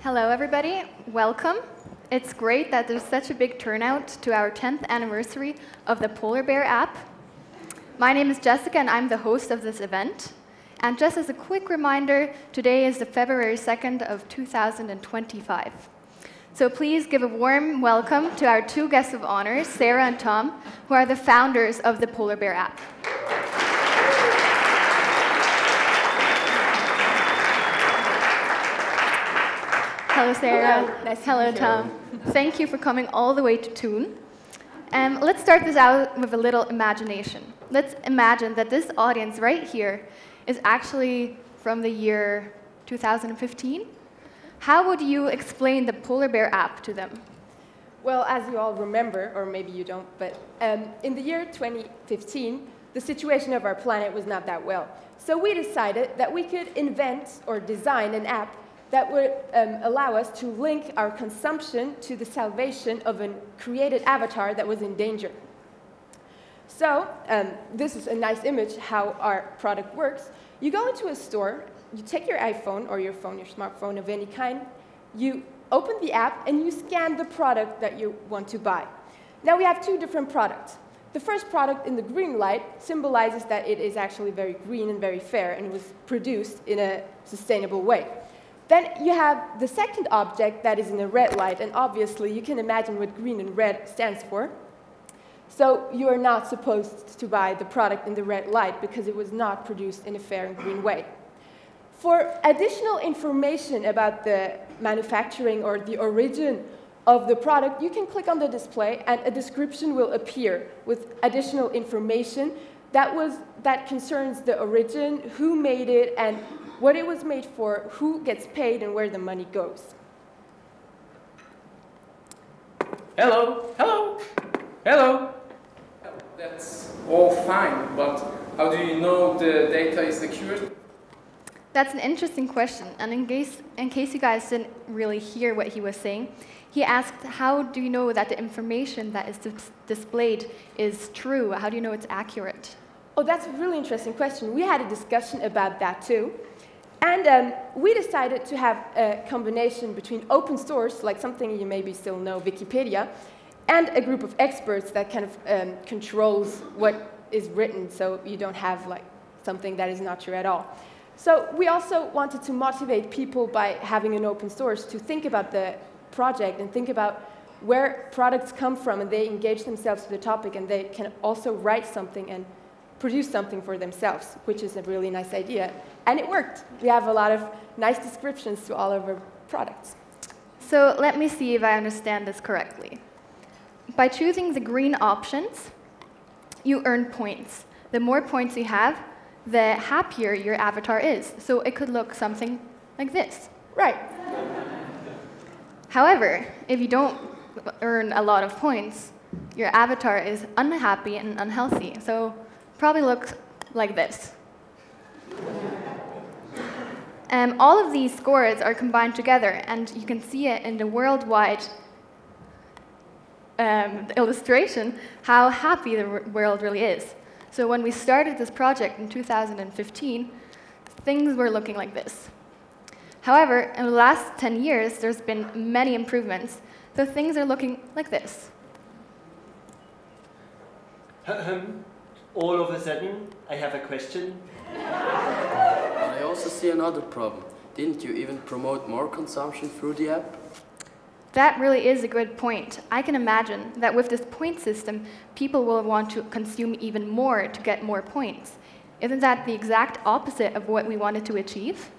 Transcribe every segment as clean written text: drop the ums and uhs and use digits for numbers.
Hello, everybody. Welcome. It's great that there's such a big turnout to our 10th anniversary of the Polar Bear app. My name is Jessica, and I'm the host of this event. And just as a quick reminder, today is the February 2nd of 2025. So please give a warm welcome to our two guests of honor, Sarah and Tom, who are the founders of the Polar Bear app. Hello, Sarah. Hello. Nice Hello, to Tom. Thank you for coming all the way to Thun. Let's start this out with a little imagination. Let's imagine that this audience right here is actually from the year 2015. How would you explain the Polar Bear app to them? Well, as you all remember, or maybe you don't, but in the year 2015, the situation of our planet was not that well. So we decided that we could invent or design an app that would allow us to link our consumption to the salvation of a created avatar that was in danger. So this is a nice image how our product works. You go into a store, you take your iPhone or your phone, your smartphone of any kind, you open the app and you scan the product that you want to buy. Now we have two different products. The first product in the green light symbolizes that it is actually very green and very fair and it was produced in a sustainable way. Then you have the second object that is in a red light, and obviously you can imagine what green and red stands for. So you are not supposed to buy the product in the red light because it was not produced in a fair and green way. For additional information about the manufacturing or the origin of the product, you can click on the display and a description will appear with additional information that concerns the origin, who made it, and what it was made for, who gets paid, and where the money goes. Hello, hello, hello. That's all fine, but how do you know the data is secured? That's an interesting question, and in case you guys didn't really hear what he was saying, he asked, how do you know that the information that is displayed is true? How do you know it's accurate? Oh, that's a really interesting question. We had a discussion about that too. And we decided to have a combination between open source, like something you maybe still know, Wikipedia, and a group of experts that kind of controls what is written, so you don't have like something that is not true at all. So we also wanted to motivate people by having an open source to think about the project and think about where products come from, and they engage themselves with the topic, and they can also write something and produce something for themselves, which is a really nice idea. And it worked. We have a lot of nice descriptions to all of our products. So let me see if I understand this correctly. By choosing the green options, you earn points. The more points you have, the happier your avatar is. So it could look something like this. Right. However, if you don't earn a lot of points, your avatar is unhappy and unhealthy. So probably looks like this. All of these scores are combined together, and you can see it in the worldwide illustration how happy the world really is. So when we started this project in 2015, things were looking like this. However, in the last 10 years, there's been many improvements, so things are looking like this. All of a sudden, I have a question. I also see another problem. Didn't you even promote more consumption through the app? That really is a good point. I can imagine that with this point system, people will want to consume even more to get more points. Isn't that the exact opposite of what we wanted to achieve?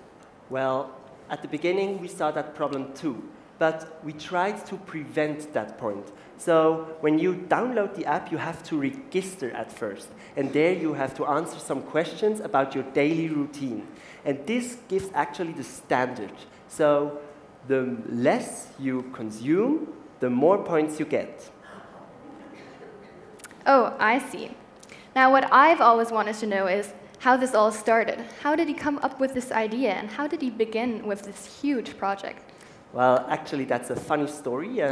Well, at the beginning, we saw that problem too, but we tried to prevent that point. So when you download the app, you have to register at first. And there you have to answer some questions about your daily routine. And this gives actually the standard. So the less you consume, the more points you get. Oh, I see. Now, what I've always wanted to know is how this all started. How did he come up with this idea, and how did he begin with this huge project? Well, actually, that's a funny story.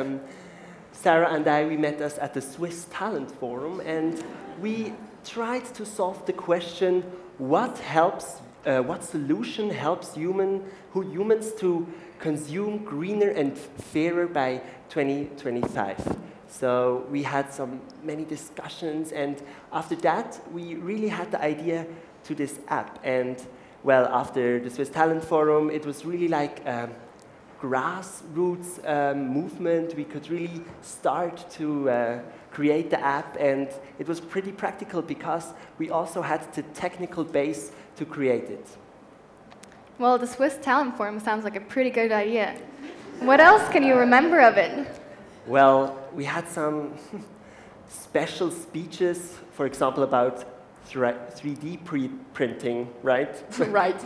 Sarah and we met us at the Swiss Talent Forum, and we tried to solve the question, what helps what solution helps humans to consume greener and fairer by 2025. So we had many discussions, and after that, we really had the idea to this app. And well, after the Swiss Talent Forum, it was really like a grassroots movement. We could really start to create the app, and it was pretty practical because we also had the technical base to create it. Well, the Swiss Talent Forum sounds like a pretty good idea. What else can you remember of it? Well, we had some special speeches, for example, about 3D printing, right? Right.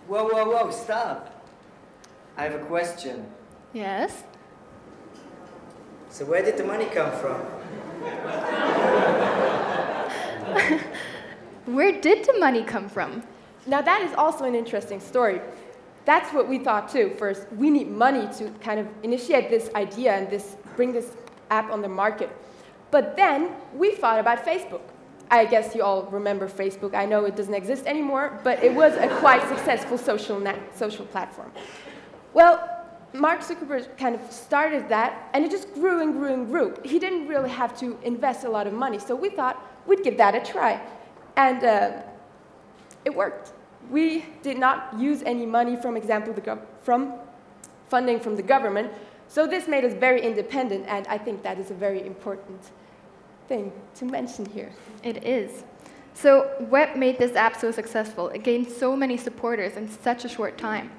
Whoa, whoa, whoa, stop. I have a question. Yes? So where did the money come from? Where did the money come from? Now that is also an interesting story. That's what we thought too. First, we need money to kind of initiate this idea and bring this app on the market. But then we thought about Facebook. I guess you all remember Facebook. I know it doesn't exist anymore, but it was a quite successful social platform. Well, Mark Zuckerberg kind of started that, and it just grew and grew and grew. He didn't really have to invest a lot of money, so we thought we'd give that a try. And it worked. We did not use any money, from funding from the government, so this made us very independent, and I think that is a very important thing to mention here. It is. So what made this app so successful? It gained so many supporters in such a short time.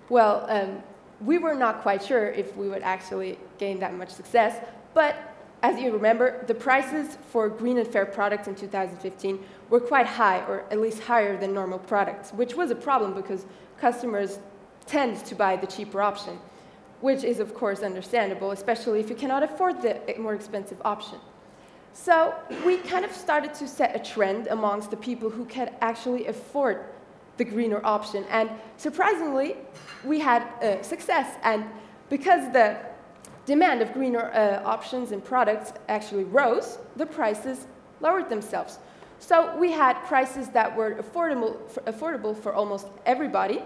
Well, we were not quite sure if we would actually gain that much success, but as you remember, the prices for green and fair products in 2015 were quite high, or at least higher than normal products, which was a problem because customers tend to buy the cheaper option, which is of course understandable, especially if you cannot afford the more expensive option. So we kind of started to set a trend amongst the people who can actually afford the greener option, and surprisingly, we had success, and because the demand of greener options and products actually rose, the prices lowered themselves. So we had prices that were affordable for almost everybody,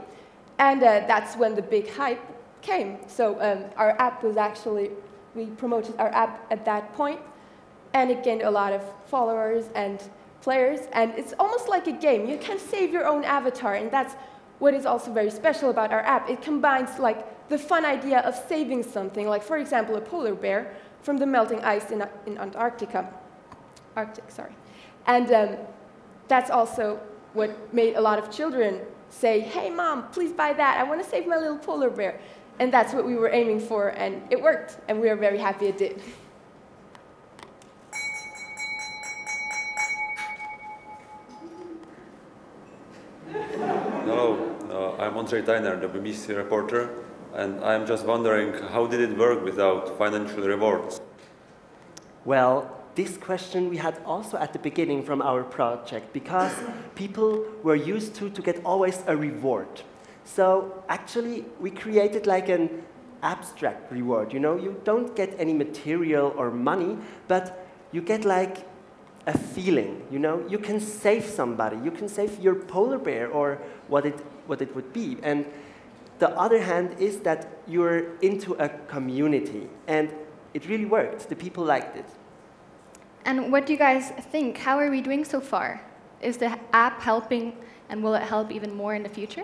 and that's when the big hype came. So our app was actually, we promoted our app at that point, and it gained a lot of followers and players, and it's almost like a game. You can save your own avatar, and that's what is also very special about our app. It combines like the fun idea of saving something, like for example a polar bear from the melting ice in Arctic, sorry. And that's also what made a lot of children say, "Hey mom, please buy that, I want to save my little polar bear." And that's what we were aiming for, and it worked, and we are very happy it did. Hello, I'm Andrzej Tajner, the BBC reporter, and I'm just wondering, how did it work without financial rewards? Well, this question we had also at the beginning from our project, because people were used to get always a reward. So actually, we created like an abstract reward. You know, you don't get any material or money, but you get like a feeling. You know, you can save somebody. You can save your polar bear or what it would be. And the other hand is that you're into a community, and it really worked. The people liked it. And what do you guys think? How are we doing so far? Is the app helping, and will it help even more in the future?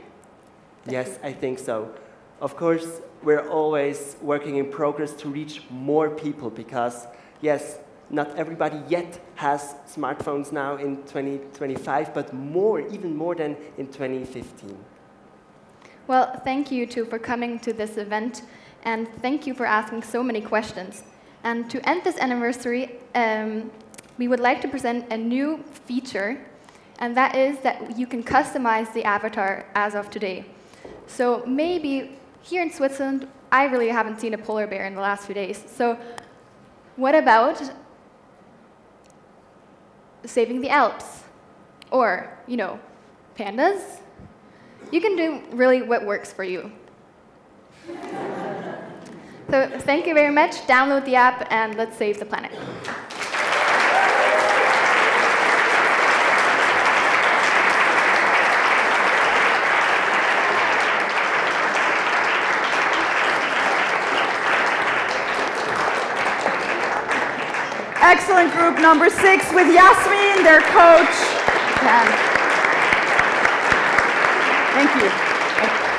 Yes, I think so. Of course, we're always working in progress to reach more people because, yes, not everybody yet has smartphones now in 2025, but more, even more than in 2015. Well, thank you two for coming to this event, and thank you for asking so many questions. And to end this anniversary, we would like to present a new feature, and that is that you can customize the avatar as of today. So maybe here in Switzerland, I really haven't seen a polar bear in the last few days. So what about saving the Alps? Or, you know, pandas? You can do really what works for you. So thank you very much. Download the app and let's save the planet. Excellent group number 6 with Yasmin, their coach. Thank you.